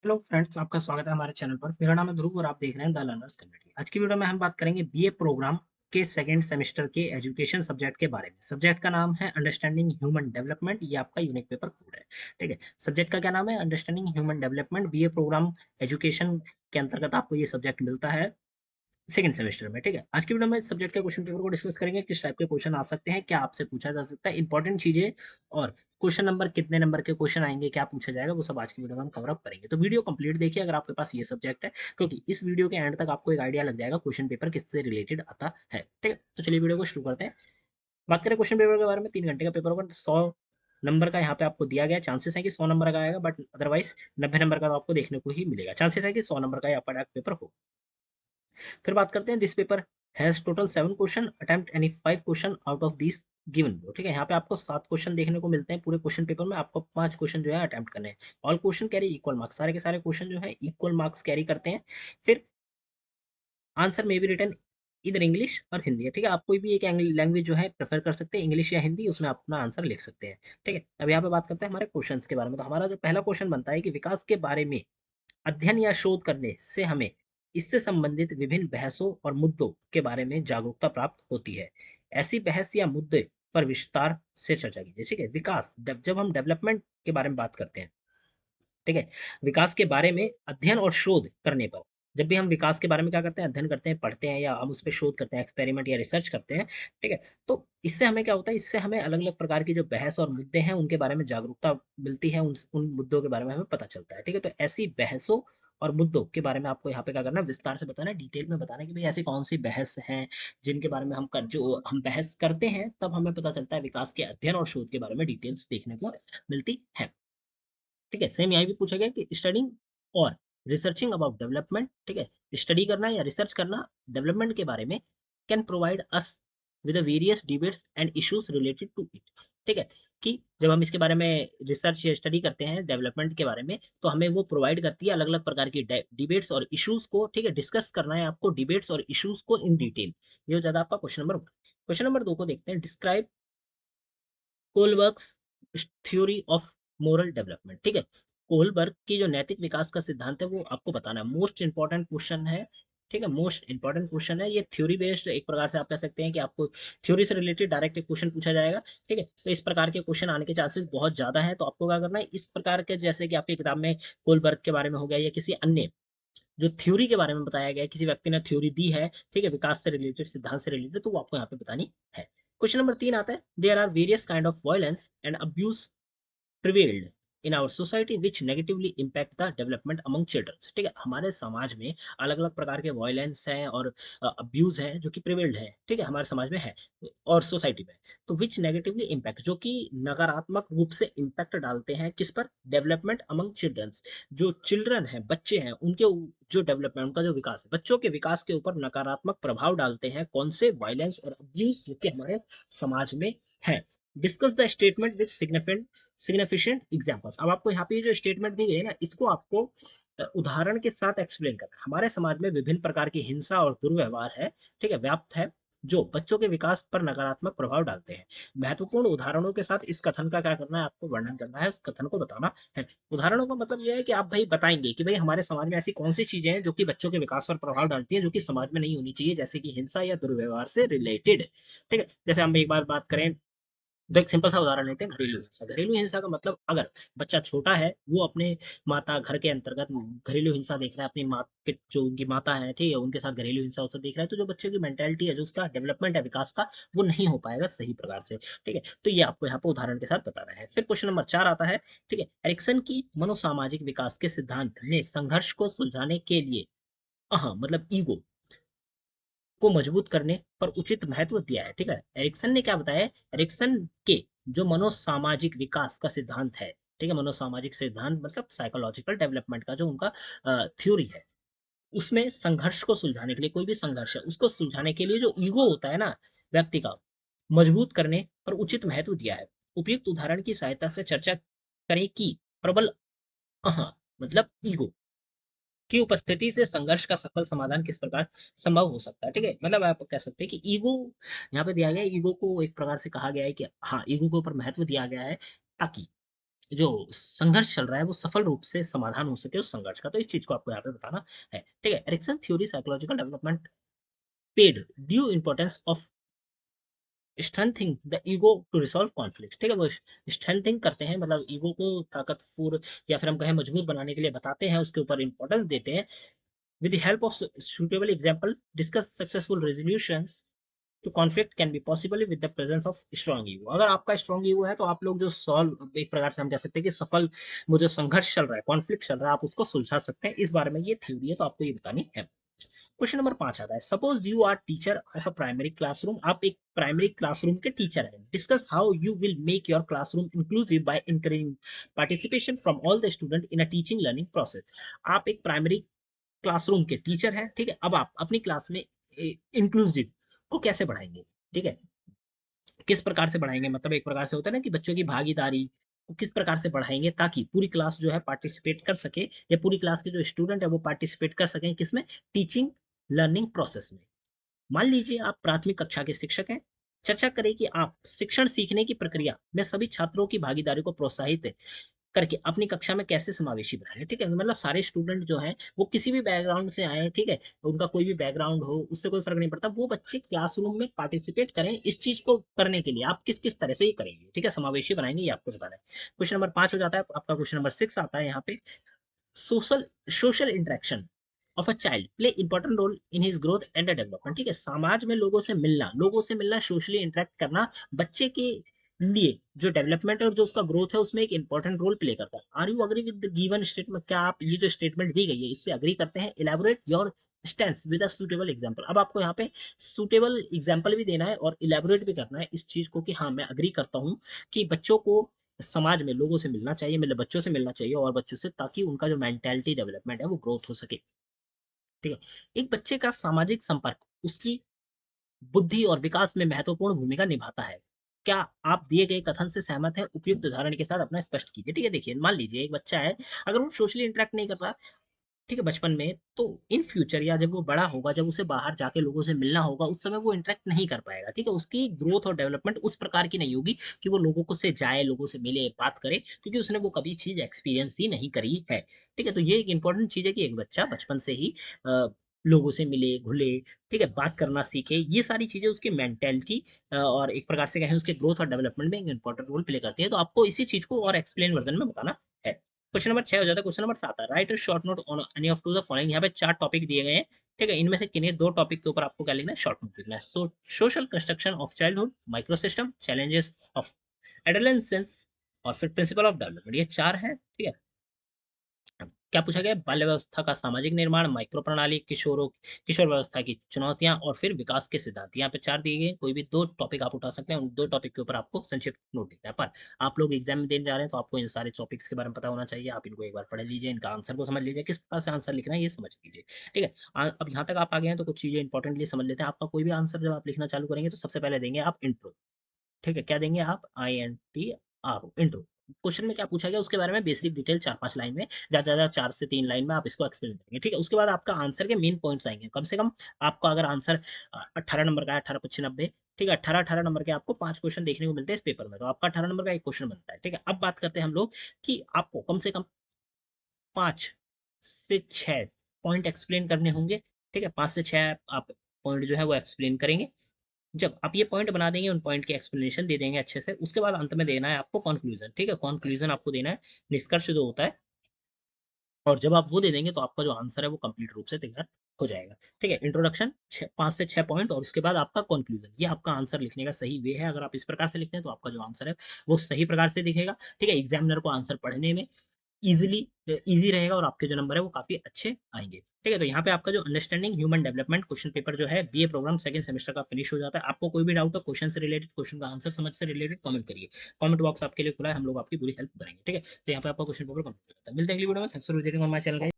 Hello friends, आपका स्वागत है हमारे चैनल पर। मेरा नाम है ध्रुव और आप देख रहे हैं द लर्नर्स कम्युनिटी। आज की वीडियो में हम बात करेंगे बीए प्रोग्राम के सेकंड सेमेस्टर के एजुकेशन सब्जेक्ट के बारे में। सब्जेक्ट का नाम है अंडरस्टैंडिंग ह्यूमन डेवलपमेंट। ये आपका यूनिक पेपर कोड है। ठीक है, सब्जेक्ट का क्या नाम है? Understanding human development. BA program education के अंतर्गत आपको ये सब्जेक्ट मिलता है सेकंड सेमेस्टर में। ठीक है, आज की वीडियो में सब्जेक्ट के क्वेश्चन पेपर को डिस्कस करेंगे। किस टाइप के क्वेश्चन आ सकते हैं, क्या आपसे पूछा जा सकता है, इंपॉर्टेंट चीजें और क्वेश्चन नंबर कितने नंबर के क्वेश्चन आएंगे, क्या पूछा जाएगा, वो सब आज की वीडियो में हम कवर अप करेंगे। तो वीडियो कंप्लीट देखिए अगर आपके पास ये सब्जेक्ट है, क्योंकि इस वीडियो के एंड तक आपको एक आइडिया लग जाएगा क्वेश्चन पेपर किससे रिलेटेड आता है। ठीक है, तो चलिए वीडियो को शुरू करते हैं। बात करें क्वेश्चन पेपर के बारे में, 3 घंटे का पेपर होगा। 100 नंबर का यहाँ पे आपको दिया गया। चांसेस है कि 100 नंबर का आएगा, बट अदरवाइज 90 नंबर का तो आपको देखने को ही मिलेगा। चांसेस है कि 100 नंबर का आपका पेपर हो। फिर बात करते हैं, this paper has total 7 question, attempt any 5 question out of this given लो। ठीक है, यहाँ पे आपको 7 क्वेश्चन देखने को मिलते हैं पूरे क्वेश्चन पेपर में। आपको 5 क्वेश्चन जो है अटेम्प्ट करने हैं। All question carry equal marks, सारे के सारे क्वेश्चन जो है इक्वल मार्क्स कैरी करते हैं। फिर आंसर में भी रिटर्न इधर इंग्लिश और हिंदी है। ठीक है, आप कोई भी एक लैंग्वेज जो है प्रेफर कर सकते हैं, इंग्लिश या हिंदी, उसमें अपना आंसर लिख सकते हैं। ठीक है, अब यहाँ पे बात करते हैं हमारे क्वेश्चंस के बारे में। तो हमारा जो पहला क्वेश्चन बनता है कि विकास के बारे में अध्ययन या शोध करने से हमें इससे संबंधित विभिन्न बहसों और मुद्दों के बारे में जागरूकता प्राप्त होती है। ऐसी बहस या मुद्दे पर विस्तार से चर्चा कीजिए। ठीक है, विकास जब हम डेवलपमेंट के बारे में बात करते हैं, ठीक है, विकास के बारे में अध्ययन और शोध करने पर, जब भी हम विकास के बारे में क्या करते हैं, अध्ययन करते हैं, पढ़ते हैं, या हम उस पर शोध करते हैं, एक्सपेरिमेंट या रिसर्च करते हैं। ठीक है, तो इससे हमें क्या होता है, इससे हमें अलग अलग प्रकार की जो बहस और मुद्दे हैं उनके बारे में जागरूकता मिलती है, उन मुद्दों के बारे में हमें पता चलता है। ठीक है, तो ऐसी बहसों और मुद्दों के बारे में आपको यहाँ पे क्या करना है, विस्तार से बताना है, डिटेल में बताना है कि भाई ऐसी कौन सी बहस हैं जिनके बारे में जो हम बहस करते हैं, तब हमें पता चलता है विकास के अध्ययन और शोध के बारे में डिटेल्स देखने को मिलती है। ठीक है, सेम यहाँ भी पूछा गया कि स्टडिंग और रिसर्चिंग अबाउट डेवलपमेंट। ठीक है, स्टडी करना या रिसर्च करना डेवलपमेंट के बारे में can provide us with various debates and issues related to it. ठीक है, कि जब हम इसके बारे में रिसर्च या स्टडी करते हैं डेवलपमेंट के बारे में, तो हमें वो प्रोवाइड करती है अलग अलग प्रकार की डिबेट्स और इश्यूज को। ठीक है, डिस्कस करना है आपको डिबेट्स और इश्यूज को इन डिटेल। ये हो जाता है आपका क्वेश्चन नंबर 1। क्वेश्चन नंबर 2 को देखते हैं, describe Kohlberg's theory of moral development. ठीक है, कोलबर्ग की जो नैतिक विकास का सिद्धांत है वो आपको बताना है। मोस्ट इंपॉर्टेंट क्वेश्चन है। ठीक है, मोस्ट इंपॉर्टेंट क्वेश्चन है ये। थ्योरी बेस्ड एक प्रकार से आप कह सकते हैं कि आपको थ्योरी से रिलेटेड डायरेक्ट एक क्वेश्चन पूछा जाएगा। ठीक है, तो इस प्रकार के क्वेश्चन आने के चांसेस बहुत ज्यादा है। तो आपको क्या करना है, इस प्रकार के जैसे कि आपकी किताब में कोलबर्ग के बारे में हो गया या किसी अन्य जो थ्योरी के बारे में बताया गया है, किसी व्यक्ति ने थ्योरी दी है, ठीक है, विकास से रिलेटेड, सिद्धांत से रिलेटेड, तो वो आपको यहाँ पे बतानी है। क्वेश्चन नंबर 3 आता है, there are various kind of violence and abuse prevailed in our society which negatively impact the development among children। ठीक है, हमारे समाज में अलग अलग प्रकार के वायलेंस हैं और अब्यूज हैं जो कि प्रिवेल्ड है। ठीक है, हमारे समाज में है और सोसाइटी में। तो विच नेगेटिवली इम्पैक्ट, जो कि नकारात्मक रूप से इम्पैक्ट डालते हैं किस पर, डेवलपमेंट अमंग चिल्ड्रंस, जो चिल्ड्रन है, बच्चे हैं, उनके जो डेवलपमेंट, उनका जो विकास है, बच्चों के विकास के ऊपर नकारात्मक प्रभाव डालते हैं कौन से, वायलेंस और अब्यूज जो कि हमारे समाज में है। Discuss the statement with significant examples. अब आपको यहाँ पे जो स्टेटमेंट दी गई है ना, इसको आपको उदाहरण के साथ एक्सप्लेन करना है। हमारे समाज में विभिन्न प्रकार की हिंसा और दुर्व्यवहार है, ठीक है, व्याप्त है, जो बच्चों के विकास पर नकारात्मक प्रभाव डालते हैं। महत्वपूर्ण उदाहरणों के साथ इस कथन का क्या करना है, आपको वर्णन करना है, उस कथन को बताना है। उदाहरणों का मतलब यह है कि आप भाई बताएंगे कि भाई हमारे समाज में ऐसी कौन सी चीजें हैं जो कि बच्चों के विकास पर प्रभाव डालती हैं, जो कि समाज में नहीं होनी चाहिए, जैसे कि हिंसा या दुर्व्यवहार से रिलेटेड। ठीक है, जैसे हम एक बार बात करें, तो एक सिंपल सा उदाहरण लेते हैं, घरेलू हिंसा। घरेलू हिंसा का मतलब, अगर बच्चा छोटा है, वो अपने माता घर के अंतर्गत घरेलू हिंसा देख रहा है, अपनी माँ जो उनकी माता है, ठीक है, उनके साथ घरेलू हिंसा उसको देख रहा है, तो जो बच्चे की मेंटेलिटी है, जो उसका डेवलपमेंट है, विकास का, वो नहीं हो पाएगा सही प्रकार से। ठीक है, तो ये आपको यहाँ पे उदाहरण के साथ बताना है। फिर क्वेश्चन नंबर 4 आता है, ठीक है, एरिक्सन की मनोसामाजिक विकास के सिद्धांत ने संघर्ष को सुलझाने के लिए, हाँ मतलब ईगो को मजबूत करने पर उचित महत्व दिया है। ठीक है, एरिक्सन ने क्या बताया, एरिक्सन के जो मनोसामाजिक विकास का सिद्धांत है, ठीक है, मनोसामाजिक सिद्धांत मतलब साइकोलॉजिकल डेवलपमेंट का जो उनका थ्योरी है, उसमें संघर्ष को सुलझाने के लिए, कोई भी संघर्ष है उसको सुलझाने के लिए जो ईगो होता है ना व्यक्ति का, मजबूत करने पर उचित महत्व दिया है। उपयुक्त उदाहरण की सहायता से चर्चा करें कि प्रबल मतलब ईगो की उपस्थिति से संघर्ष का सफल समाधान किस प्रकार संभव हो सकता है। ठीक है, मतलब आप कह सकते हैं कि ईगो यहाँ पे दिया गया है, ईगो को एक प्रकार से कहा गया है कि हाँ, ईगो के ऊपर महत्व दिया गया है, ताकि जो संघर्ष चल रहा है वो सफल रूप से समाधान हो सके उस संघर्ष का, तो इस चीज को आपको यहाँ पे बताना है। ठीक है, Erikson theory psychological development paid due importance of strengthening the ego to resolve conflict. ठीक है, वो स्ट्रेंथिंग करते हैं, मतलब ईगो को ताकतवर या फिर हम कहें मजबूत बनाने के लिए बताते हैं, उसके ऊपर इंपॉर्टेंस देते हैं। With the help of suitable example discuss successful resolutions to conflict can be possible with the presence of strong ego. अगर आपका स्ट्रॉन्ग ईगो है तो आप लोग जो सॉल्व, एक प्रकार से हम कह सकते हैं कि सफल, वो जो संघर्ष चल रहा है, कॉन्फ्लिक्ट चल रहा है, आप उसको सुलझा सकते हैं। इस बारे में ये थ्योरी है, तो आपको ये बतानी है। क्वेश्चन नंबर 5 आता है, suppose you are teacher of a primary classroom. आप एक प्राइमरी क्लासरूम के टीचर हैं। Discuss how you will make your classroom inclusive by encouraging participation from all the student in a teaching learning process. आप एक primary classroom के teacher हैं, ठीक है। अब आप अपनी क्लास में इंक्लूसिव को कैसे बढ़ाएंगे, ठीक है, किस प्रकार से बढ़ाएंगे, मतलब एक प्रकार से होता है ना कि बच्चों की भागीदारी को किस प्रकार से बढ़ाएंगे ताकि पूरी क्लास जो है पार्टिसिपेट कर सके, या पूरी क्लास के जो स्टूडेंट है वो पार्टिसिपेट कर सकें किसमें, टीचिंग लर्निंग प्रोसेस में। मान लीजिए आप प्राथमिक कक्षा के शिक्षक हैं। चर्चा करें कि आप शिक्षण सीखने की प्रक्रिया में सभी छात्रों की भागीदारी को प्रोत्साहित करके अपनी कक्षा में कैसे समावेशी बनाएं। ठीक है, मतलब सारे स्टूडेंट जो हैं वो किसी भी बैकग्राउंड से आए, ठीक है, उनका कोई भी बैकग्राउंड हो उससे कोई फर्क नहीं पड़ता, वो बच्चे क्लासरूम में पार्टिसिपेट करें। इस चीज को करने के लिए आप किस किस तरह से ही करेंगे, ठीक है, समावेशी बनाएंगे, ये आपको बताना है। क्वेश्चन नंबर 5 हो जाता है आपका। क्वेश्चन नंबर 6 आता है यहाँ पे, social social interaction of a child play important role in his growth and development. ठीक है, समाज में लोगों से मिलना सोशली इंटरेक्ट करना बच्चे के लिए जो डेवलपमेंट है और जो उसका ग्रोथ है उसमें एक इंपॉर्टेंट रोल प्ले करता है। Are you agree with the given statement? क्या आप ये जो स्टेटमेंट दी गई है इससे अग्री करते हैं? Elaborate your stance with a suitable example. अब आपको यहाँ पे सुटेबल एग्जांपल भी देना है और इलेबोरेट भी करना है इस चीज को कि हाँ मैं अग्री करता हूँ कि बच्चों को समाज में लोगों से मिलना चाहिए, मतलब बच्चों से मिलना चाहिए और बच्चों से, ताकि उनका जो मेंटालिटी डेवलपमेंट है वो ग्रोथ हो सके। ठीक है, एक बच्चे का सामाजिक संपर्क उसकी बुद्धि और विकास में महत्वपूर्ण भूमिका निभाता है। क्या आप दिए गए कथन से सहमत हैं? उपयुक्त उदाहरण के साथ अपना स्पष्ट कीजिए। ठीक है, देखिए मान लीजिए एक बच्चा है, अगर वो सोशली इंटरेक्ट नहीं कर रहा, ठीक है, बचपन में, तो इन फ्यूचर या जब वो बड़ा होगा, जब उसे बाहर जाके लोगों से मिलना होगा, उस समय वो इंटरेक्ट नहीं कर पाएगा। ठीक है, उसकी ग्रोथ और डेवलपमेंट उस प्रकार की नहीं होगी कि वो लोगों को से जाए, लोगों से मिले, बात करे, क्योंकि उसने वो कभी चीज एक्सपीरियंस ही नहीं करी है। ठीक है, तो ये एक इंपॉर्टेंट चीज है कि एक बच्चा बचपन से ही लोगों से मिले, घुले, ठीक है, बात करना सीखे। ये सारी चीजें उसकी मेंटेलिटी और एक प्रकार से कहें उसके ग्रोथ और डेवलपमेंट में एक इंपॉर्टेंट रोल प्ले करती है। तो आपको इसी चीज को और एक्सप्लेन वर्जन में बताना है। क्वेश्चन नंबर 6 हो जाता है। क्वेश्चन नंबर 7 है, write a short note on any of two the following. यहाँ पे 4 टॉपिक दिए गए हैं, ठीक है, इनमें से किन्हीं 2 टॉपिक के ऊपर आपको क्या लिखना है, शॉर्ट नोट लिखना है। Social construction of childhood, micro system, challenges of adolescence और फिर प्रिंसिपल ऑफ डेवलपमेंट। ये 4 है, ठीक है। क्या पूछा गया, बाल्य व्यवस्था का सामाजिक निर्माण, माइक्रो प्रणाली, किशोर व्यवस्था की चुनौतियां और फिर विकास के सिद्धांत। यहाँ पे 4 दिए गए, कोई भी 2 टॉपिक आप उठा सकते हैं, उन 2 टॉपिक के ऊपर आपको संक्षिप्त नोट लिखना है। पर आप लोग एग्जाम में देने जा रहे हैं तो आपको इन सारे टॉपिक्स के बारे में पता होना चाहिए। आप इनको एक बार पढ़ लीजिए, इनका आंसर को समझ लीजिए, किस प्रकार से आंसर लिखना है ये समझ लीजिए। ठीक है, अब यहाँ तक आप आ गए हैं तो कुछ चीजें इंपॉर्टेंटली समझ लेते हैं। आपका कोई भी आंसर जब आप लिखना चालू करेंगे तो सबसे पहले देंगे आप इंट्रो। ठीक है, क्या देंगे आप, INTRO, इंट्रो। क्वेश्चन में क्या पूछा गया उसके बारे में बेसिक डिटेल 4-5 लाइन में, ज्यादा ज्यादा 4 से 3 लाइन में आप इसको एक्सप्लेन करेंगे। ठीक है, उसके बाद आपका आंसर के मेन पॉइंट्स आएंगे। कम से कम आपका अगर आंसर 18 नंबर का है, 18/95, ठीक है, 18-18 नंबर के आपको 5 क्वेश्चन देखने को मिलते हैं इस पेपर में, तो आपका 18 नंबर का एक क्वेश्चन बनता है। ठीक है, अब बात करते हैं हम लोग कि आपको कम से कम 5 से 6 पॉइंट एक्सप्लेन करने होंगे। ठीक है, 5 से 6 आप पॉइंट जो है वो एक्सप्लेन करेंगे। जब आप ये पॉइंट बना देंगे, उन पॉइंट की एक्सप्लेनेशन दे देंगे अच्छे से, उसके बाद अंत में देना है आपको कंक्लूजन। ठीक है, कंक्लूजन आपको देना है, निष्कर्ष जो होता है, और जब आप वो दे देंगे तो आपका जो आंसर है वो कंप्लीट रूप से तैयार हो जाएगा। ठीक है, इंट्रोडक्शन 5 से 6 पॉइंट और उसके बाद आपका कंक्लूजन, ये आपका आंसर लिखने का सही वे है। अगर आप इस प्रकार से लिखते हैं तो आपका जो आंसर है वो सही प्रकार से दिखेगा। ठीक है, एग्जामिनर को आंसर पढ़ने में ईज़िली ईज़ी रहेगा और आपके जो नंबर है वो काफ़ी अच्छे आएँगे। ठीक है, तो यहाँ पे आपका जो understanding human development question paper जो है बीए प्रोग्राम सेकंड सेमेस्टर का फिनिश हो जाता है। आपको कोई भी डाउट हो क्वेश्चन से रिलेटेड, क्वेश्चन का आंसर समझ से रिलेटेड, कमेंट करिए। कमेंट बॉक्स आपके लिए खुला है, हम लोग आपकी पूरी हेल्प करेंगे। ठीक है, तो यहाँ पे आपका क्वेश्चन पेपर कंप्लीट हो जाता है। मिलते हैं अगली वीडियो में। Thanks for visiting on my channel guys.